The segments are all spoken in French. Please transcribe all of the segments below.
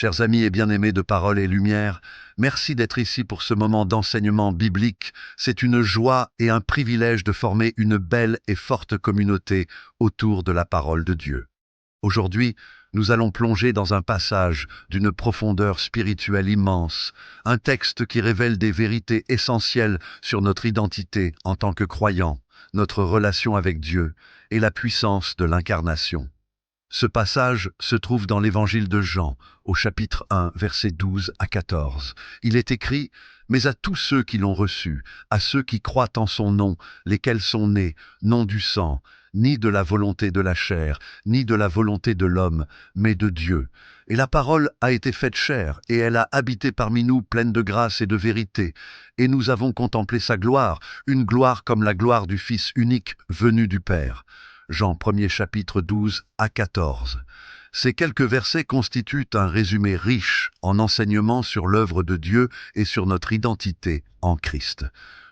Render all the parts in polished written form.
Chers amis et bien-aimés de Parole et Lumière, merci d'être ici pour ce moment d'enseignement biblique. C'est une joie et un privilège de former une belle et forte communauté autour de la parole de Dieu. Aujourd'hui, nous allons plonger dans un passage d'une profondeur spirituelle immense, un texte qui révèle des vérités essentielles sur notre identité en tant que croyants, notre relation avec Dieu et la puissance de l'incarnation. Ce passage se trouve dans l'évangile de Jean, au chapitre 1, versets 12 à 14. Il est écrit: « Mais à tous ceux qui l'ont reçu, à ceux qui croient en son nom, lesquels sont nés, non du sang, ni de la volonté de la chair, ni de la volonté de l'homme, mais de Dieu. Et la parole a été faite chair, et elle a habité parmi nous pleine de grâce et de vérité. Et nous avons contemplé sa gloire, une gloire comme la gloire du Fils unique venu du Père. » Jean 1er chapitre 12 à 14. Ces quelques versets constituent un résumé riche en enseignements sur l'œuvre de Dieu et sur notre identité en Christ.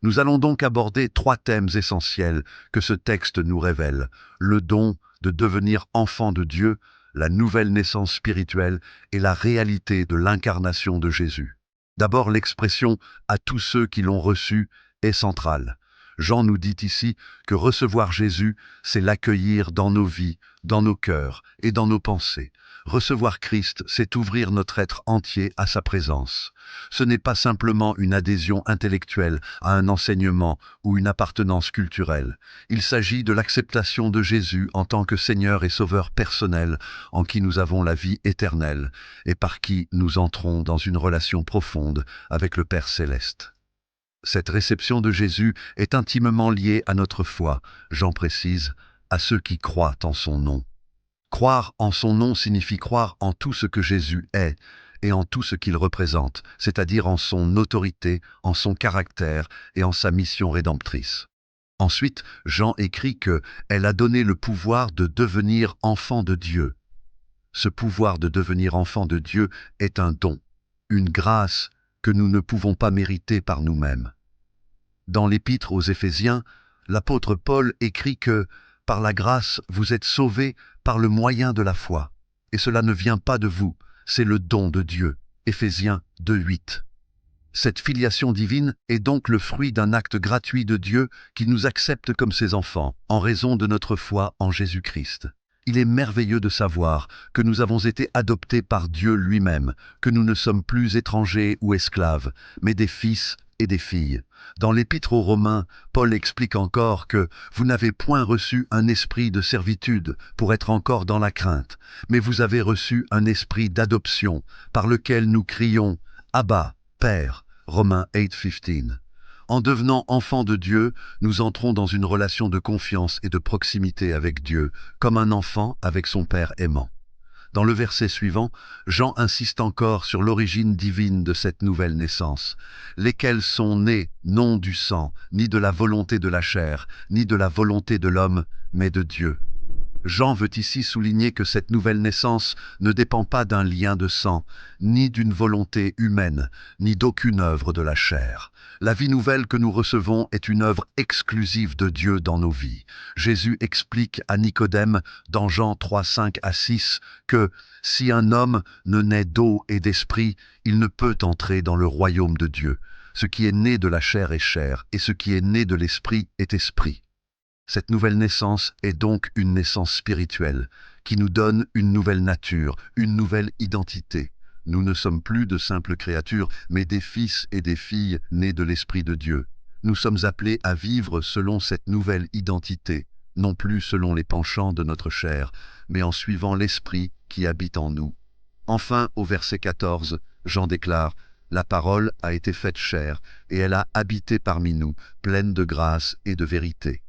Nous allons donc aborder trois thèmes essentiels que ce texte nous révèle: le don de devenir enfant de Dieu, la nouvelle naissance spirituelle et la réalité de l'incarnation de Jésus. D'abord, l'expression « à tous ceux qui l'ont reçu » est centrale. Jean nous dit ici que recevoir Jésus, c'est l'accueillir dans nos vies, dans nos cœurs et dans nos pensées. Recevoir Christ, c'est ouvrir notre être entier à sa présence. Ce n'est pas simplement une adhésion intellectuelle à un enseignement ou une appartenance culturelle. Il s'agit de l'acceptation de Jésus en tant que Seigneur et Sauveur personnel, en qui nous avons la vie éternelle et par qui nous entrons dans une relation profonde avec le Père céleste. Cette réception de Jésus est intimement liée à notre foi, Jean précise, à ceux qui croient en son nom. Croire en son nom signifie croire en tout ce que Jésus est et en tout ce qu'il représente, c'est-à-dire en son autorité, en son caractère et en sa mission rédemptrice. Ensuite, Jean écrit que elle a donné le pouvoir de devenir enfant de Dieu. Ce pouvoir de devenir enfant de Dieu est un don, une grâce que nous ne pouvons pas mériter par nous-mêmes. Dans l'Épître aux Éphésiens, l'apôtre Paul écrit que « Par la grâce, vous êtes sauvés par le moyen de la foi. Et cela ne vient pas de vous, c'est le don de Dieu. » Éphésiens 2:8. Cette filiation divine est donc le fruit d'un acte gratuit de Dieu qui nous accepte comme ses enfants, en raison de notre foi en Jésus-Christ. Il est merveilleux de savoir que nous avons été adoptés par Dieu lui-même, que nous ne sommes plus étrangers ou esclaves, mais des fils et des filles. Dans l'Épître aux Romains, Paul explique encore que « Vous n'avez point reçu un esprit de servitude pour être encore dans la crainte, mais vous avez reçu un esprit d'adoption, par lequel nous crions « Abba, Père » Romains 8:15. En devenant enfants de Dieu, nous entrons dans une relation de confiance et de proximité avec Dieu, comme un enfant avec son Père aimant. Dans le verset suivant, Jean insiste encore sur l'origine divine de cette nouvelle naissance, lesquels sont nés non du sang, ni de la volonté de la chair, ni de la volonté de l'homme, mais de Dieu. Jean veut ici souligner que cette nouvelle naissance ne dépend pas d'un lien de sang, ni d'une volonté humaine, ni d'aucune œuvre de la chair. La vie nouvelle que nous recevons est une œuvre exclusive de Dieu dans nos vies. Jésus explique à Nicodème dans Jean 3, 5 à 6 que « Si un homme ne naît d'eau et d'esprit, il ne peut entrer dans le royaume de Dieu. Ce qui est né de la chair est chair, et ce qui est né de l'esprit est esprit. » Cette nouvelle naissance est donc une naissance spirituelle, qui nous donne une nouvelle nature, une nouvelle identité. Nous ne sommes plus de simples créatures, mais des fils et des filles nés de l'Esprit de Dieu. Nous sommes appelés à vivre selon cette nouvelle identité, non plus selon les penchants de notre chair, mais en suivant l'Esprit qui habite en nous. Enfin, au verset 14, Jean déclare « La parole a été faite chair, et elle a habité parmi nous, pleine de grâce et de vérité. »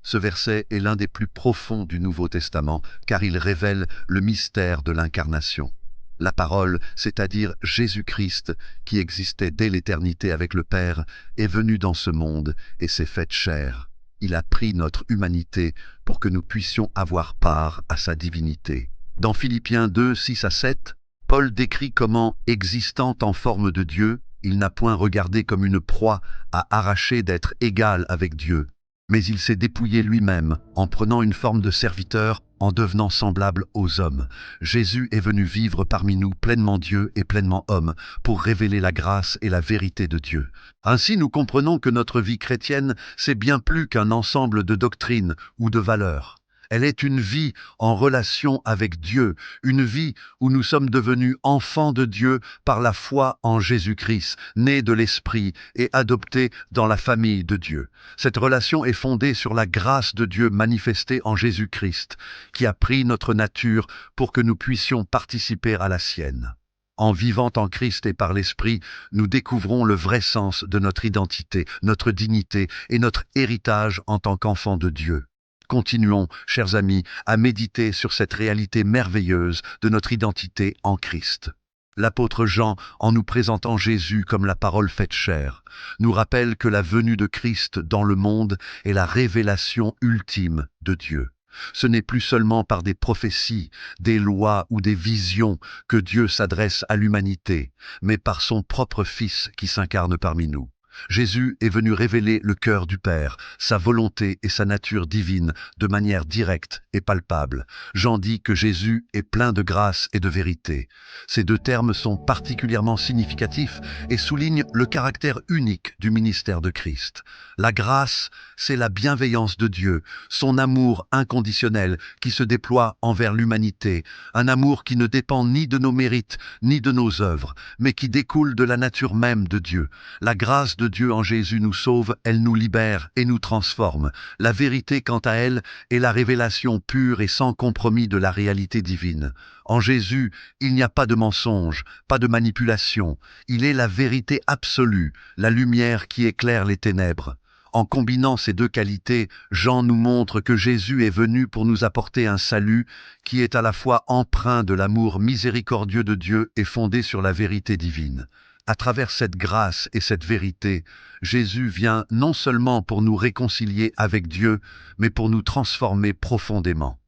Ce verset est l'un des plus profonds du Nouveau Testament, car il révèle le mystère de l'incarnation. La parole, c'est-à-dire Jésus-Christ, qui existait dès l'éternité avec le Père, est venu dans ce monde et s'est faite chair. Il a pris notre humanité pour que nous puissions avoir part à sa divinité. Dans Philippiens 2, 6 à 7, Paul décrit comment, existant en forme de Dieu, il n'a point regardé comme une proie à arracher d'être égal avec Dieu. Mais il s'est dépouillé lui-même en prenant une forme de serviteur, en devenant semblable aux hommes. Jésus est venu vivre parmi nous pleinement Dieu et pleinement homme pour révéler la grâce et la vérité de Dieu. Ainsi, nous comprenons que notre vie chrétienne, c'est bien plus qu'un ensemble de doctrines ou de valeurs. Elle est une vie en relation avec Dieu, une vie où nous sommes devenus enfants de Dieu par la foi en Jésus-Christ, nés de l'Esprit et adoptés dans la famille de Dieu. Cette relation est fondée sur la grâce de Dieu manifestée en Jésus-Christ, qui a pris notre nature pour que nous puissions participer à la sienne. En vivant en Christ et par l'Esprit, nous découvrons le vrai sens de notre identité, notre dignité et notre héritage en tant qu'enfants de Dieu. Continuons, chers amis, à méditer sur cette réalité merveilleuse de notre identité en Christ. L'apôtre Jean, en nous présentant Jésus comme la parole faite chair, nous rappelle que la venue de Christ dans le monde est la révélation ultime de Dieu. Ce n'est plus seulement par des prophéties, des lois ou des visions que Dieu s'adresse à l'humanité, mais par son propre Fils qui s'incarne parmi nous. Jésus est venu révéler le cœur du Père, sa volonté et sa nature divine de manière directe et palpable. Jean dit que Jésus est plein de grâce et de vérité. Ces deux termes sont particulièrement significatifs et soulignent le caractère unique du ministère de Christ. La grâce, c'est la bienveillance de Dieu, son amour inconditionnel qui se déploie envers l'humanité, un amour qui ne dépend ni de nos mérites ni de nos œuvres, mais qui découle de la nature même de Dieu. La grâce de Dieu en Jésus nous sauve, elle nous libère et nous transforme. La vérité, quant à elle, est la révélation pure et sans compromis de la réalité divine. En Jésus, il n'y a pas de mensonge, pas de manipulation. Il est la vérité absolue, la lumière qui éclaire les ténèbres. En combinant ces deux qualités, Jean nous montre que Jésus est venu pour nous apporter un salut qui est à la fois empreint de l'amour miséricordieux de Dieu et fondé sur la vérité divine. À travers cette grâce et cette vérité, Jésus vient non seulement pour nous réconcilier avec Dieu, mais pour nous transformer profondément.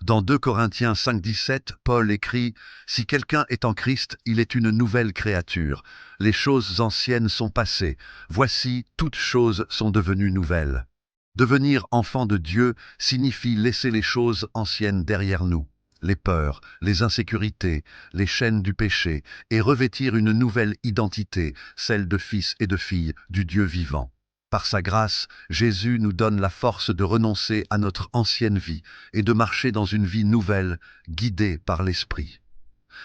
Dans 2 Corinthiens 5,17, Paul écrit « Si quelqu'un est en Christ, il est une nouvelle créature. Les choses anciennes sont passées. Voici, toutes choses sont devenues nouvelles. » Devenir enfant de Dieu signifie laisser les choses anciennes derrière nous, les peurs, les insécurités, les chaînes du péché, et revêtir une nouvelle identité, celle de fils et de fille du Dieu vivant. Par sa grâce, Jésus nous donne la force de renoncer à notre ancienne vie et de marcher dans une vie nouvelle, guidée par l'Esprit.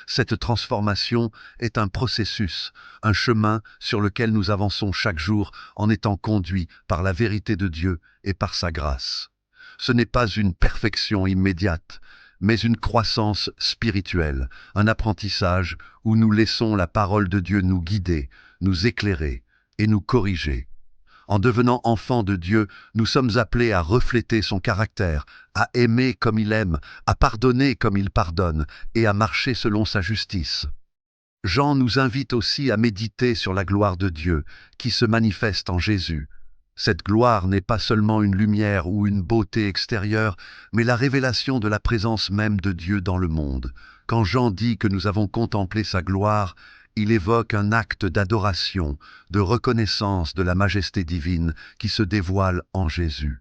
Cette transformation est un processus, un chemin sur lequel nous avançons chaque jour en étant conduits par la vérité de Dieu et par sa grâce. Ce n'est pas une perfection immédiate, mais une croissance spirituelle, un apprentissage où nous laissons la parole de Dieu nous guider, nous éclairer et nous corriger. En devenant enfants de Dieu, nous sommes appelés à refléter son caractère, à aimer comme il aime, à pardonner comme il pardonne, et à marcher selon sa justice. Jean nous invite aussi à méditer sur la gloire de Dieu, qui se manifeste en Jésus. Cette gloire n'est pas seulement une lumière ou une beauté extérieure, mais la révélation de la présence même de Dieu dans le monde. Quand Jean dit que nous avons contemplé sa gloire, il évoque un acte d'adoration, de reconnaissance de la majesté divine qui se dévoile en Jésus.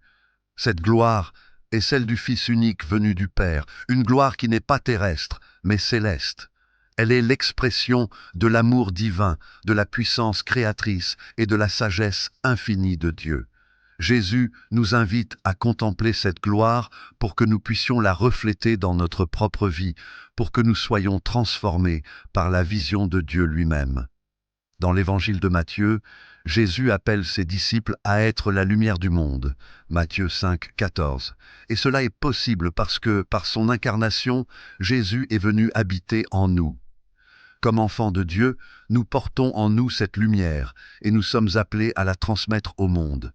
Cette gloire est celle du Fils unique venu du Père, une gloire qui n'est pas terrestre, mais céleste. Elle est l'expression de l'amour divin, de la puissance créatrice et de la sagesse infinie de Dieu. Jésus nous invite à contempler cette gloire pour que nous puissions la refléter dans notre propre vie, pour que nous soyons transformés par la vision de Dieu lui-même. Dans l'évangile de Matthieu, Jésus appelle ses disciples à être la lumière du monde. Matthieu 5, 14. Et cela est possible parce que, par son incarnation, Jésus est venu habiter en nous. Comme enfants de Dieu, nous portons en nous cette lumière et nous sommes appelés à la transmettre au monde.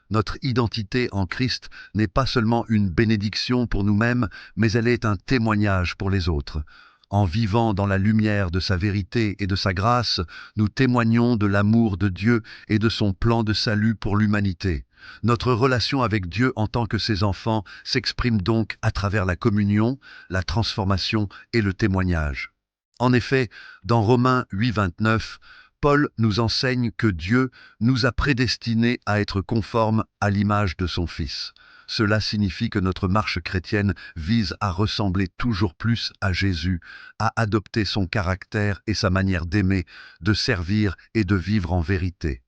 Notre identité en Christ n'est pas seulement une bénédiction pour nous-mêmes, mais elle est un témoignage pour les autres. En vivant dans la lumière de sa vérité et de sa grâce, nous témoignons de l'amour de Dieu et de son plan de salut pour l'humanité. Notre relation avec Dieu en tant que ses enfants s'exprime donc à travers la communion, la transformation et le témoignage. En effet, dans Romains 8, 29, Paul nous enseigne que Dieu nous a prédestinés à être conformes à l'image de son Fils. Cela signifie que notre marche chrétienne vise à ressembler toujours plus à Jésus, à adopter son caractère et sa manière d'aimer, de servir et de vivre en vérité.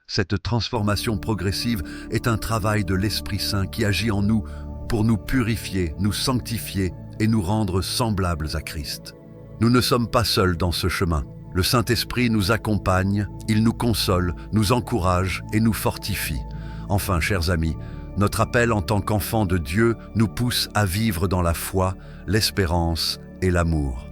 Cette transformation progressive est un travail de l'Esprit Saint qui agit en nous pour nous purifier, nous sanctifier et nous rendre semblables à Christ. Nous ne sommes pas seuls dans ce chemin. Le Saint-Esprit nous accompagne, il nous console, nous encourage et nous fortifie. Enfin, chers amis, notre appel en tant qu'enfants de Dieu nous pousse à vivre dans la foi, l'espérance et l'amour.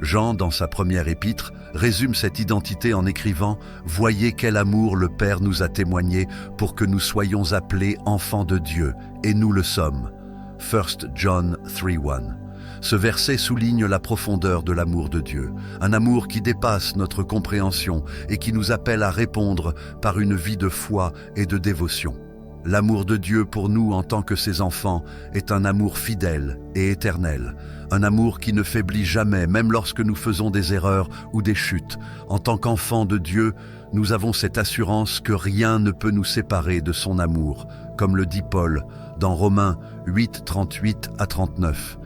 Jean, dans sa première épître, résume cette identité en écrivant « Voyez quel amour le Père nous a témoigné pour que nous soyons appelés enfants de Dieu, et nous le sommes. » 1 John 3:1. Ce verset souligne la profondeur de l'amour de Dieu, un amour qui dépasse notre compréhension et qui nous appelle à répondre par une vie de foi et de dévotion. L'amour de Dieu pour nous en tant que ses enfants est un amour fidèle et éternel, un amour qui ne faiblit jamais, même lorsque nous faisons des erreurs ou des chutes. En tant qu'enfants de Dieu, nous avons cette assurance que rien ne peut nous séparer de son amour, comme le dit Paul dans Romains 8, 38 à 39.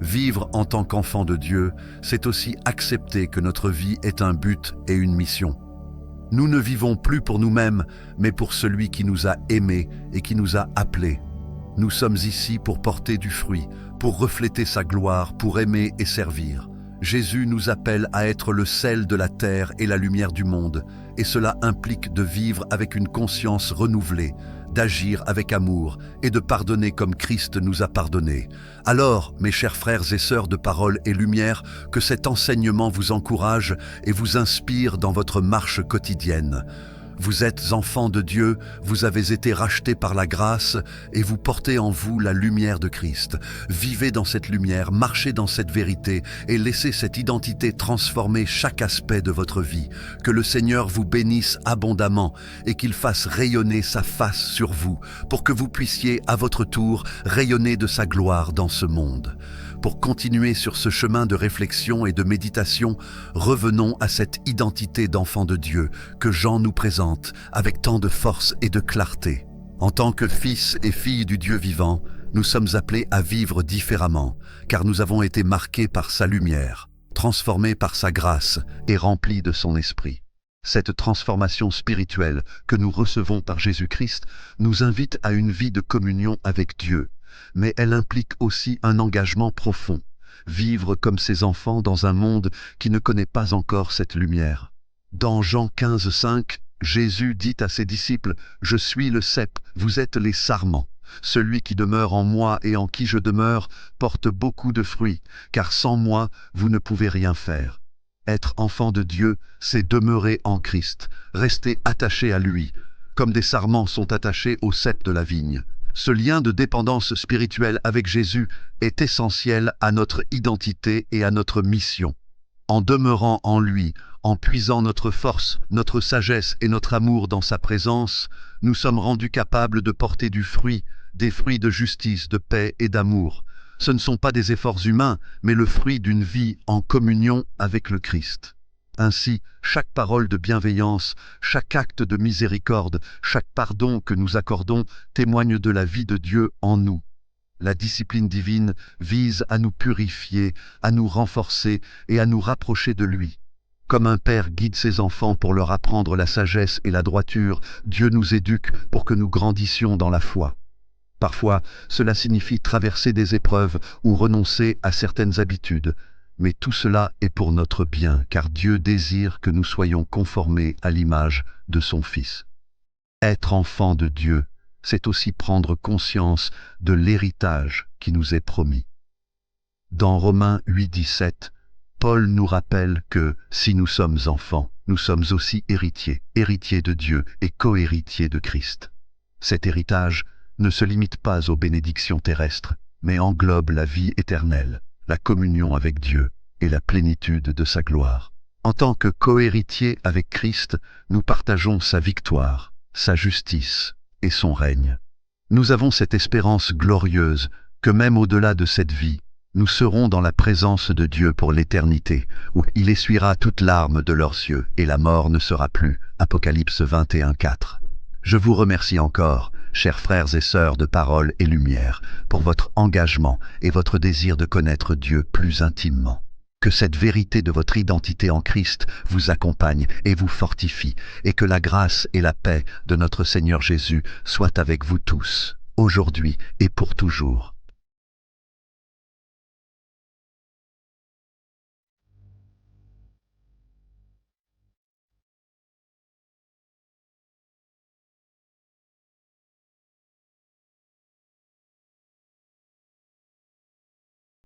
Vivre en tant qu'enfant de Dieu, c'est aussi accepter que notre vie est un but et une mission. Nous ne vivons plus pour nous-mêmes, mais pour celui qui nous a aimés et qui nous a appelés. Nous sommes ici pour porter du fruit, pour refléter sa gloire, pour aimer et servir. Jésus nous appelle à être le sel de la terre et la lumière du monde, et cela implique de vivre avec une conscience renouvelée, d'agir avec amour et de pardonner comme Christ nous a pardonné. Alors, mes chers frères et sœurs de parole et lumière, que cet enseignement vous encourage et vous inspire dans votre marche quotidienne. Vous êtes enfants de Dieu, vous avez été rachetés par la grâce et vous portez en vous la lumière de Christ. Vivez dans cette lumière, marchez dans cette vérité et laissez cette identité transformer chaque aspect de votre vie. Que le Seigneur vous bénisse abondamment et qu'il fasse rayonner sa face sur vous pour que vous puissiez à votre tour rayonner de sa gloire dans ce monde. Pour continuer sur ce chemin de réflexion et de méditation, revenons à cette identité d'enfant de Dieu que Jean nous présente avec tant de force et de clarté. En tant que fils et filles du Dieu vivant, nous sommes appelés à vivre différemment, car nous avons été marqués par sa lumière, transformés par sa grâce et remplis de son esprit. Cette transformation spirituelle que nous recevons par Jésus-Christ nous invite à une vie de communion avec Dieu. Mais elle implique aussi un engagement profond, vivre comme ses enfants dans un monde qui ne connaît pas encore cette lumière. Dans Jean 15:5, Jésus dit à ses disciples « Je suis le cep, vous êtes les sarments. Celui qui demeure en moi et en qui je demeure porte beaucoup de fruits, car sans moi, vous ne pouvez rien faire. » Être enfant de Dieu, c'est demeurer en Christ, rester attaché à lui, comme des sarments sont attachés au cep de la vigne. Ce lien de dépendance spirituelle avec Jésus est essentiel à notre identité et à notre mission. En demeurant en lui, en puisant notre force, notre sagesse et notre amour dans sa présence, nous sommes rendus capables de porter du fruit, des fruits de justice, de paix et d'amour. Ce ne sont pas des efforts humains, mais le fruit d'une vie en communion avec le Christ. Ainsi, chaque parole de bienveillance, chaque acte de miséricorde, chaque pardon que nous accordons témoigne de la vie de Dieu en nous. La discipline divine vise à nous purifier, à nous renforcer et à nous rapprocher de lui. Comme un père guide ses enfants pour leur apprendre la sagesse et la droiture, Dieu nous éduque pour que nous grandissions dans la foi. Parfois, cela signifie traverser des épreuves ou renoncer à certaines habitudes. Mais tout cela est pour notre bien, car Dieu désire que nous soyons conformés à l'image de son Fils. Être enfant de Dieu, c'est aussi prendre conscience de l'héritage qui nous est promis. Dans Romains 8:17, Paul nous rappelle que si nous sommes enfants, nous sommes aussi héritiers, héritiers de Dieu et co-héritiers de Christ. Cet héritage ne se limite pas aux bénédictions terrestres, mais englobe la vie éternelle, la communion avec Dieu et la plénitude de sa gloire. En tant que co-héritiers avec Christ, nous partageons sa victoire, sa justice et son règne. Nous avons cette espérance glorieuse que même au-delà de cette vie, nous serons dans la présence de Dieu pour l'éternité, où il essuiera toute larme de leurs yeux et la mort ne sera plus. Apocalypse 21:4. Je vous remercie encore, chers frères et sœurs de Parole et Lumière, pour votre engagement et votre désir de connaître Dieu plus intimement. Que cette vérité de votre identité en Christ vous accompagne et vous fortifie, et que la grâce et la paix de notre Seigneur Jésus soient avec vous tous, aujourd'hui et pour toujours.